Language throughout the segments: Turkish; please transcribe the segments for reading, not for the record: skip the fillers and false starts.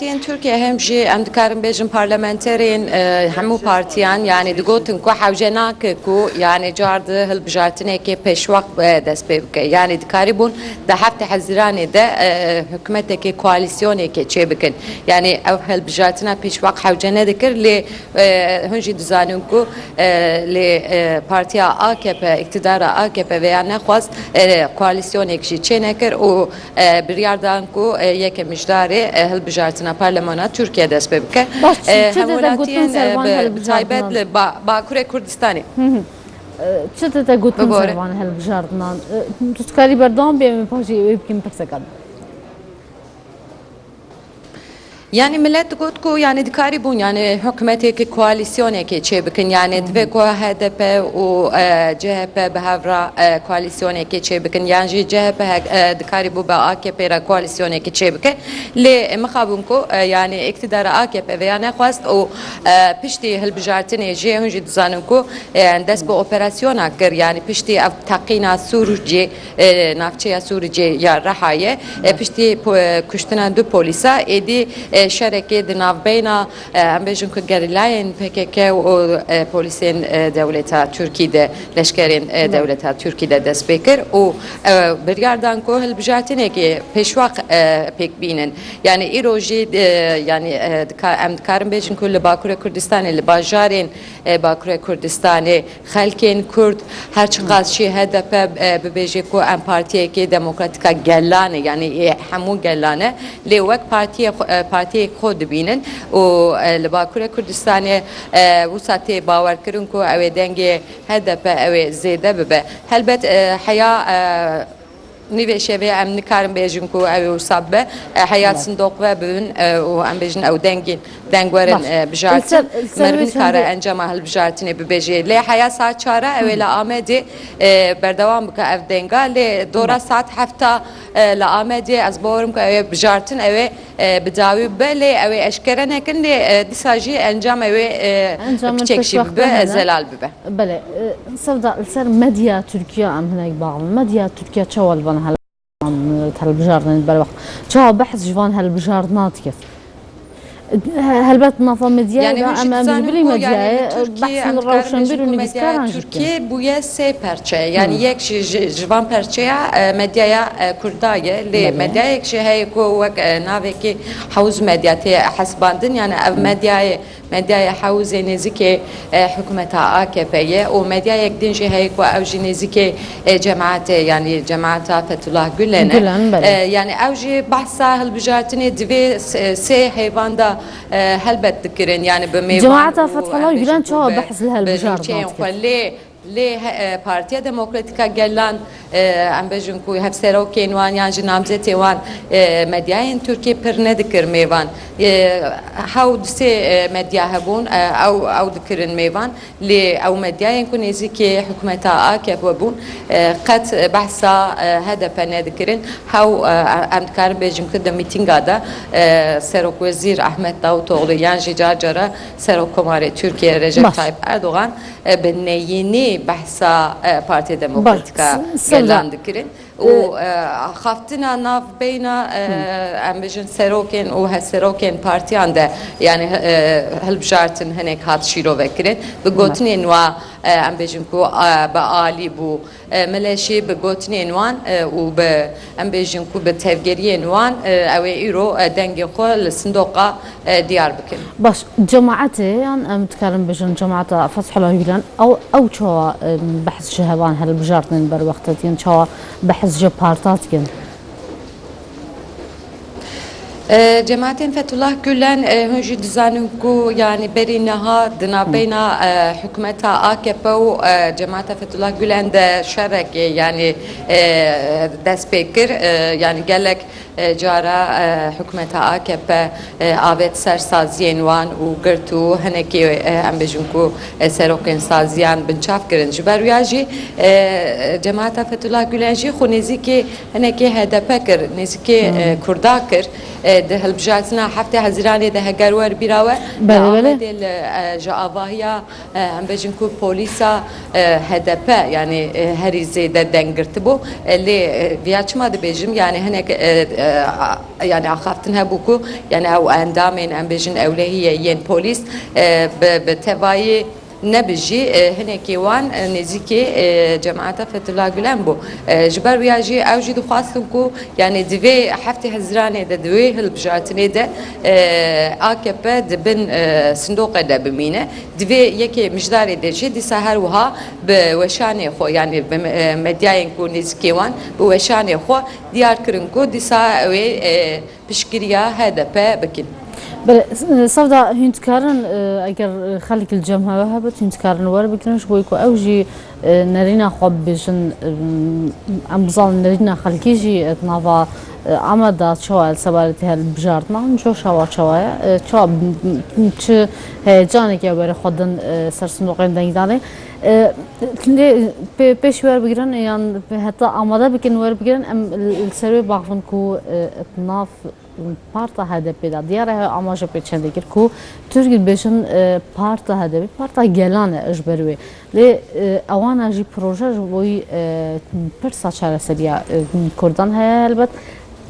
Türkiye hem jî em dikarin bêjin parlamenterên hemû partiyan yani digotin ku hewce nake ku yani car di hilbijartinekê pêşwaq dest pê bike. Yani dikarîbûn di heftê Hezîranê de hikûmetekê koalîsyonekê çê bikin. Yani ev hilbijartina pêşwaq hewce nedikir lê hûn jî dizanin ku lê partiya AKP, iktidara AKP veya nexwast koalîsyonek jî çê nekir û biryar dan ku yekê mijdarê hilbijartina Parlamentoya Türkiye dest pê bike. Hemûlatiyen taybet li Bakurê Kurdistanê. Çi te gotin servan hilbijartinan? Tu dikarî berdewam bê em paşê wê bikin pirsekan. Yani millet got ku yani dikarîbûn yani hikûmeteke koalîsyonekê çê bikin yani divê ku HDP û CHP bi hevra koalîsyonekê çê bikin yani jî CHP dikarîbû bi AKP re koalîsyonekê çê bike lê mixabûn ku yani iktidara AKP veya nexwast û piştî hilbijartinê jê hûn jî dizanin ku dest bi operasyona kir yani piştî ev teqîna Sûrûcê navçeya Sûrûcê ya Rehayê piştî kuştina du polîsa êdî şerekê di navbeyna em bêjin ku gerîlayên PKK û polîsên dewleta Tirkî de leşkerên dewleta Tirkî de dest pê kir û biryar dan ku hilbijartinekê pêşwaq pêk bînin. Yani îro jî yani em dikarin bêjin ku li Bakurê Kurdistanê li bajarên Bakurê Kurdistanê xelkên Kurd her çiqas jî HDP bibêje ku em partiyekê demokratîka gellan e yani hemû gellan e lê wek partiyê xwe dibînin û li Bakurê Kurdistanê wisa tê bawerkirin ku ew ê dengê HDP ew ê zêde bibe. Helbet heya nîvê şevê em nikarin bêjin ku ew ê wisa bibe heya sindok ve bibin û em bêjin ew deng werin bijartin merivî nikare encama hilbijartinê bibêje lê heya saat çara ew ê li Amedê berdewam bike ev denga lê dora saat hefta li Amedê ez bawerim ku ew ê bijartin ew ê bi dawî bibe lê ew ê eşkere nekin lê dîsa jî encam ew ê piçek jî bibe zelal bibe. Bele sevda li ser medya Tirkiye em hinek bağlı medya Tirkiye çawa li van hilbijartinê berweq çawa behs ji van hilbijartina dike. Helbet nafa medyaya em jibirî medyaya behsên rewşenbîr û nivîskaran jî Türkiye bûye sê perçe yani yek ji van perçeya medyaya Kurda ye lê medyayek jî heye ku wek navekî hewz medya tê hesibandin yani ev medyaya hewzê nêzîkê hikûmeta AKP'ye û medyayek din jî heye ku ew jî nêzîkê cemaetê yani cemaeta Fethullah Gülen yani ew jî behsa hilbijartinê divê sê heyvan da helbet dikirin yani bi mêvan cemaeta Fethullah Gülen çawa behs li hilbijartina lê Partiya Demokratîka Gelan em bêjin ku hevserokên wan yan jî namzetê wan medyayên Tirkiye pir nedikir mêvan hew sê medya hebûn ew dikirin mêvan lê ew medyayên ku nêzîkê hikûmeta AKP bûn qet behsa HDP nedikirin hew em dikarin bêjin ku di mîtînga da Serokwezîr Ahmet Davutoğlu yan jî cara Serokkomarê Tirkiye Recep Tayyip Erdoğan bi neyînî behsa Partiya Demokratîka Gelan dikirin û xaftina navbeyna em bêjin serokên û hevserokên partiyan de yani hilbijartin hinek hat şîrovekirin bi gotinên wa em bêjin ku bi alî bû meleşî bi gotinên wan û bi em bêjin ku bi tevgeriyên wan ew ê îro dengê xwe li sindoqa diyar bikin. Baş cemaetê yan em dikarin bêjin cemaeta Fethullah Gülen ew çawa behs ji hevan hilbijartinên berwextê dikin çawa behs ji parta dikin. Cemaetên Fethullah Gülen hûn jî dizanin ku yani berî niha di navbeyna hikûmeta AKP û cemaeta Fethullah Gülen de şerekê yani dest pê kir yani gelek cara hikûmeta AKP avet sersaziyên wan û girt û hinekî em bêjin ku serokên saziyan binçav kirin ji ber wî jî cemaeta Fethullah Gülen jî xwe nêzîkê hinekî HDP kir nêzîkê Kurda kir ده هالبجاتنا حفتي هزراني ده هجرور براوة بله. جاواهيا هم بيجنكو بوليسا HDP يعني هريزي ده دنگرتبو اللي فياتشما ده بيجم يعني هناك يعني عخافتنها بوكو يعني او اندامين هم بيجن اولهية ين بوليس بتواي نبجي هنا كيوان نزيكي جماعة فتح الله جلان بو جبر وياجي أوجي دخواستنكو يعني دوي حفتي هزراني ده دوي هالبجاتني ده AKP دبن صندوق ده بمينة دوي يكي مجداري ده جي دي سهر وها بوشاني خو يعني بمدياينكو نزيكيوان بوشاني خو ديار كرنكو دي ساوي بشكريا HDP بكين صفدا هنتكارن اگر خلق الجمهة وهبت هنتكارن ور بكنش بويكو اوجي نرينا خوب بيجن امبزال نرينا خلقيجي اتنافا عمدا شوال سبارتي هالبجارتنا نشو شوايا شو چه جانك يا بري خودن سرسندوقين دنگداني پیش ور بگیرن یان حتی آماده بکن ور بگیرن ام السری باقون کو اتناف پارتا HDP دا دیاره آماجه پیچنده گر کو ترکی بیشن پارتا HDP پارتا گلانه اجبروی لی آوانا جی پروژه جوی پرسا چاره سریا کردان های البته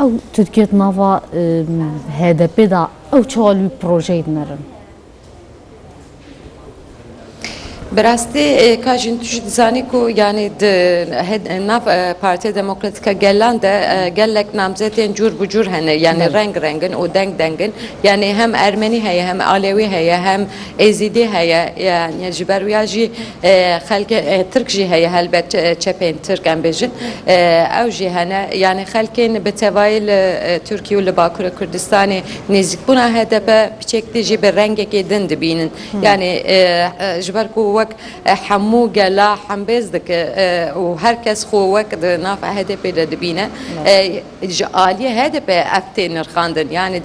او ترکیه نوا HDP دا او چالوی پروژه نرن براستی کاجین توش دزانی کو یعنی ناف پارتی دموکراتیکا گلان ده گلک نامزدین جور بجور هنه یعنی رنگ رنگن و دنگ دنگن یعنی هم ارمنی هیا هم آلوی هیا هم ازیدی هیا یعنی جبر ویاجی خلق ترک جی هیا هلبت چپین ترک ام بجن او جی هنه یعنی خلقین بتوایل ترکی و لباکور کردستانی نزدیک بنا HDP بچکتی جی به رنگ که دند بینن یعنی جبر کو وك حمو جلا حمبز دك وهركز خو وك ناف HDP دبينا آلية HDP أفتين نرخاندن يعني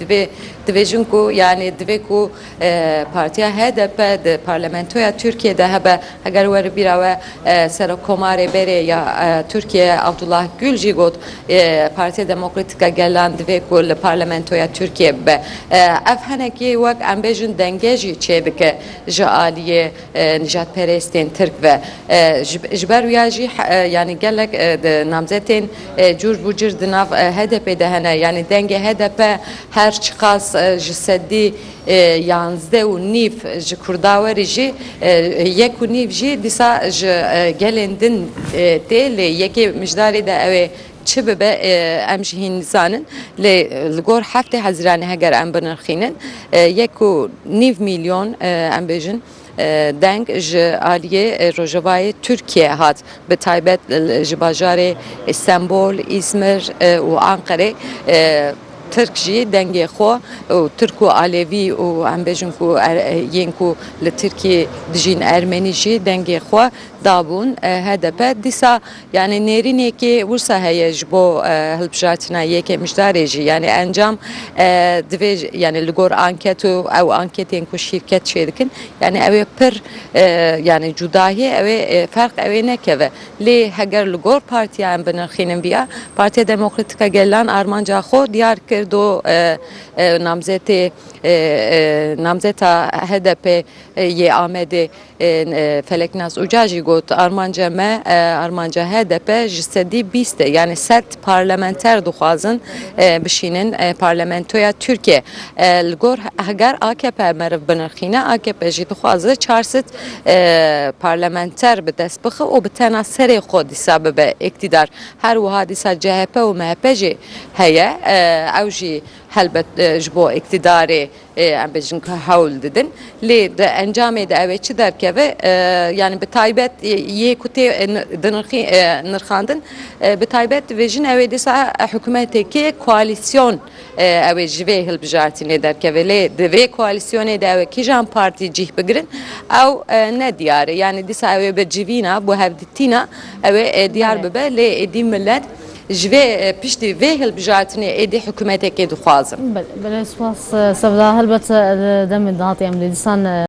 دبيجنكو يعني دبيكو بارتيا HDP د parlamentoya Türkiye'de hebe eğer var bir ava sera komare bere ya Türkiye Abdullah Gül jigot Partiya Demokratika gelen dibeko le parlamentoya Türkiye be afhaneki vak ambejin dengeji çebike jaliye Nijat Perest'in Türk ve jber uyaji yani gelek namzetin cur bucur dinav HDP'de hene yani denge HDP her çıkas jiseddi یانزده و نیف ج کرداوری جی یک و نیف جی دیسا ج گلندن تل یکی مجداری ده اوه چه به امشهین زانن لگور هفته هزرانه هگر ام بنرخینن یک و نیف میلیون ام بجن دنگ ج آلیه روجوای ترکیه هات به تایبت جباجار استانبول İzmir و آنقره ترکیه دنگی خو و ترکو آلوی و هم بجن کو ینکو لترکیه دجین ارمنیجی دنگی خو دابون HDP دیسا yani nerine ki vursa heyej bu helpjatına yeke müşterici yani encam dve yani ligor anketu ev anketin ku şirket şeydikin yani ev per yani cudahi ev fark ev ne keve li heger ligor partiya em benarxinin biya Partiya Demokratika gelen Armanca xo diyar kirdo namzeti namzeta HDP ye Ahmedi Feleknas Ucaji got Armanca me Armanca HDP jistedi biste yani set parlamenter duxazın bişinin parlamentoya Türkiye lgor eğer AKP merv benarxine AKP jî duxazı çarsit parlamenter bi destbixi û bi tena serê xwe dîsa bibe iktidar her wiha dîsa CHP û MHP jî heye ew jî helbet ji bo iktidarê em bêjin ku hewl didin lê di encamê de ew ê çi derkeve yani bi taybet yê ku tê nirxandin bi taybet vêjin ew ê dîsa hikûmeteke koalîsyon ew ê ji vê hilbijartînê derkeve lê di vê koalîsyonê de ew ê kîjan partî cih bigirin ew ne diyar e yani dîsa ew ê bi civîna bu hevdîtîna ew ê diyar bibe lê êdî millet جوی پشتی وی هلبجاتنی ایدی حکومت که دخوازم. بله سپاس سفدا هلبت دم دهاتی ام لیدسان